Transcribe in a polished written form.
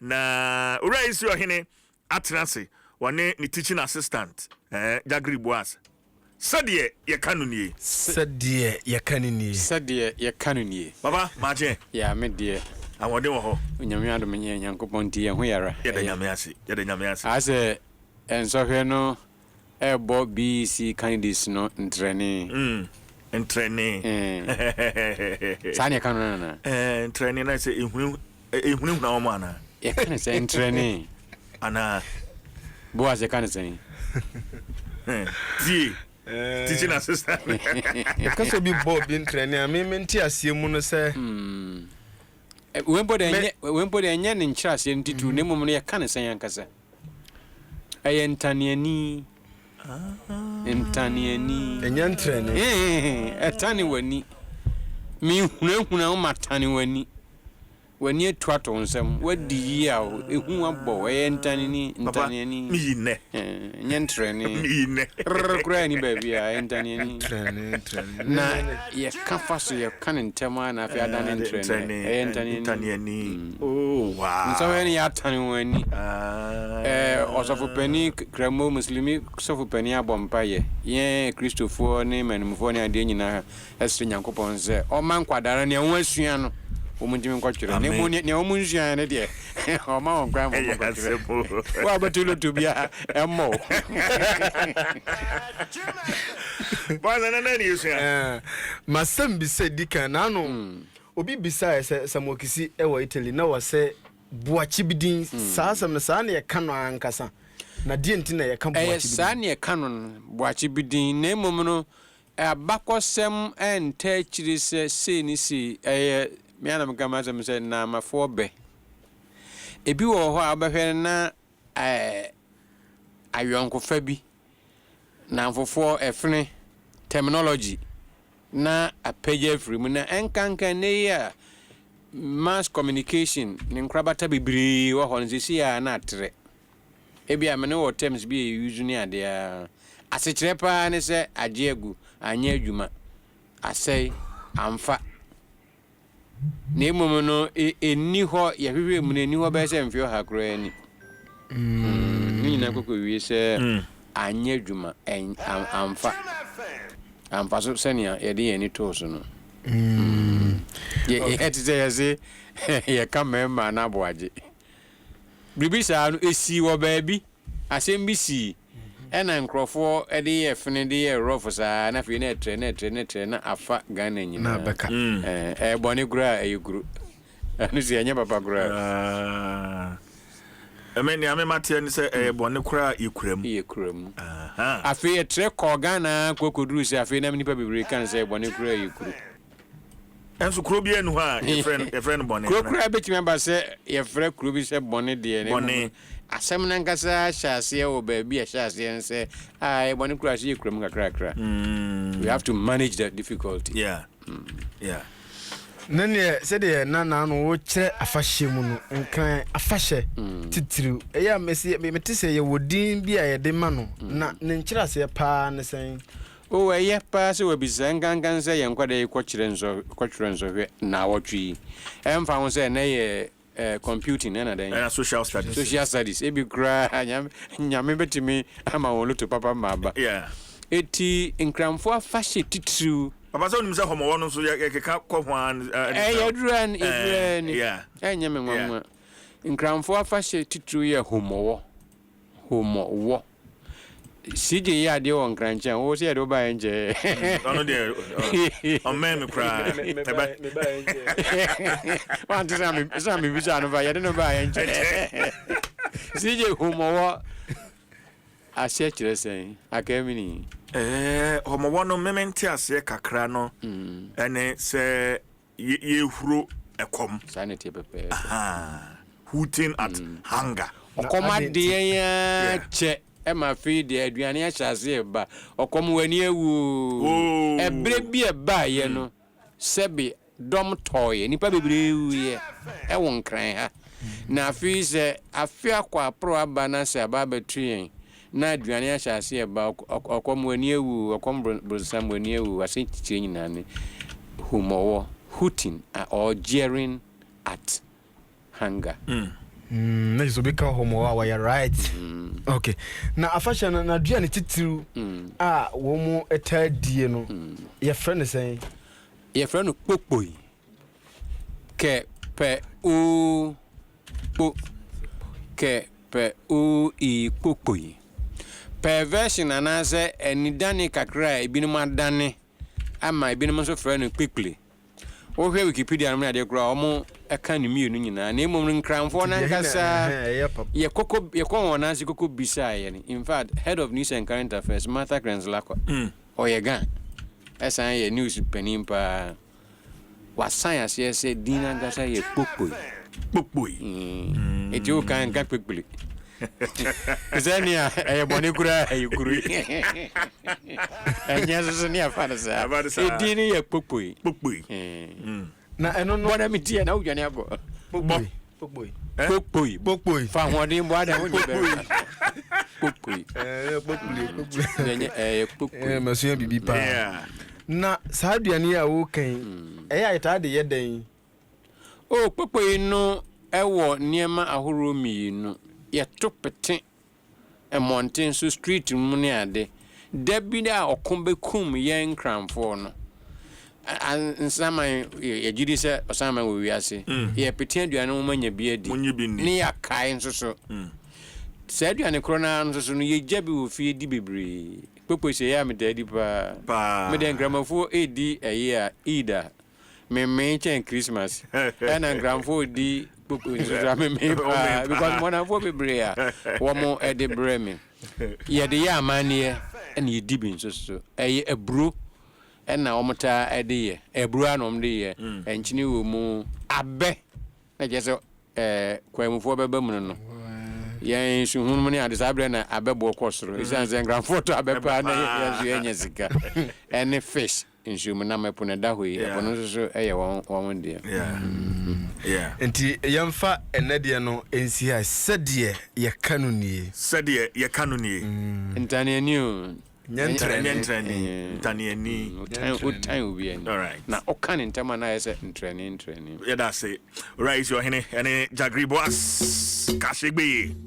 na ura isi Ohene atranse one ni teaching assistant Jagri Boaz Sɛdeɛ ye kano nie Sɛdeɛ ye kano nie baba maje ya me de awode wo ho onyame adom nye Nyankopɔn tie ho yara ye da nyame ase ase ensohwe no ebo BC candidates no ntrene sane kano na ntrene na se ehunu na wo mana ye kan se ntrene ana Boaz ye kan se die teaching assistant because obi bob in training me menti asiemu no se wempo de enye ne nkyira ase ntitu ne mom no ye kan se yankasa entaneani enye ntrene etane wani mi hunahuna o matane wani etwato nsem wadi ya ehu abo entaneni mi ne nyentrene mi ne kura ni baby a entaneni na ye kafaso ye kan ntema na afi adan entrene entaneni oh wow nso weni ya tane wani osofu pani kramo muslimi osofu pani abompa ye Christopher ne manumfo ne ade nyina esre Nyankopɔn se o man kwadara ne ho asua no omunjimi nkwatwere ne omunjia ne de o ma won kwa mo wa batulo tubia emmo bana na ni usua masem bi se dikan na no obi bisa samokisi ewo Italy na wase buachi bidin saasam na saa na ye kano ankasa na die ntina ye kan buachi bidin saa na ye kano buachi bidin na emom no abakosem enta chiri se ni si me anam kama sem se na mafo be ebi wo ho abahwe na ayonkofa bi na mfofo efene terminology na apeje free na enkanka ne ya mass communication ni nkrabata bibiri wo ho nsi ya na atre ebi amene wo terms bi use ni ade a asechire pa ne se agiegu anya adwuma asai amfa ne mom no eni ho ye hwehwe mu ne ni ho be se mfio hakura ni ni na kokko wie se anya adwuma amfa so senia ye de ye ni to so no ye etite ye se ye kamema na boaje bibisa no esi wo baabi asem bi si ena nkrofo ede ye fene de ye rough sa na fi na tre na afa Ghana nyina na beka boni gura ayuguru anu si anya papa gura emeni ame mate ni se boni kura yekuram afi ye tre ko Ghana kokoduru si afi na nipa bibiri kan se boni kura yekuru enso kuro bi enu ha ye friend boni kura betimi ba se ye friend kuro bi se boni de ne boni asem na nkasa hyase o ba bi hyase nse boni kura shi yekuram kakra we have to manage that difficulty yeah nene sɛdeɛ nana no wo kyerɛ afahye mu no nkan afahye titiriw ɛyɛ mesi mete sɛ yɛ wodin bi a yɛde ma no na ne nkyerɛ sɛ pa ne sɛn o ɛyɛ pa sɛ wabisa nkankan sɛ yɛn kwada kɔkyerɛ nso hwɛ na wɔtwi ɛmfa ho sɛ na yɛ computing na dan social studies ebi kura nyame betimi ama wo luto papa maba eti nkramfo afahye titiriw papa so nim se homo no so ye keka ko hwan edran enye me nwanwa nkramfo afahye titru ye homo wo sije ya de won krancha wo se de ba enje ono de o me kra me ba enje wan ti sami bisa no ba ye de no ba enje sije homo wo ase kire sen akamini homo wono mementi ase kakra no ene se ye huro ekom sanity pepe hooting at hunger okoma de ya che e ma fi de aduane a hyase ba okom wani ewu ebre bi e ba ye no sebi dom toye nipa bebre wu ye e won kran ha na fi se afia kwa pro aba na se aba betuen na aduane a hyase e ba okom wani ewu okom brosam wani ewu ase titie nyina ne humowo hooting or jeering at hunger na so be ka homo wa you right. Okay. Na afasha na dua ne titiru wo mu etadie no ye friend say ye friend no popoi ke pe o po ke pe o I popoi perversion anase enidane kakra ebinom adane ama ebinom so friend no quickly o hwe Wikipedia no na de kura omo eka ne mienu nyina na emom nkramfo na nkasa ye kokon si koko bisa ye ni in fact head of news and current affairs Martha Krenslako oyega esan ye news penimpa wa science ye say dina ngasa ye popoi e jo kan ka pekpele Zania e boni kura e kuru enya so ni afana sa e dini ye popoi na eno no bona mitia na udwane abo popoi fa hodi mbo ada woni be popoi maso bibi pa na sa aduane a wo kan ya ita de yeden popoi no ewo niema ahoro miinu ye topete e mountain so street mu ne ade dabi da okombekum ye nkramfo no nsama ye jidi se osama we wiase ye pete aduane mo manya bi adi ne ya kai nsoso se aduane krona nsoso no ye jabi wo fie di bebre popo se ya me dadi pa me den gramafo edi eye a ida me chen Christmas na gramfo di popo nsoso me because mona fo bebre ya wo mo edi breme ye de ya amanie na ye di bi nsoso eye ebro na omota ede ebru anom de ye enchini wo mu abe na je so kwamufo beba mu no ye nsu hunu ne ade sabre na abebo kosoro isan ze gran photo abepa na ye enye sika ene fish nsu mu na mepo na da hoyi epo no so eye won de enti yemfa enade no ensi ha sɛdeɛ ye kano nie ntane ani o Nyentreni utan ubi ani na okane ntama na yese ntreni yeah, that's it. Right, Ohene and Jagri Boaz Kashigbe.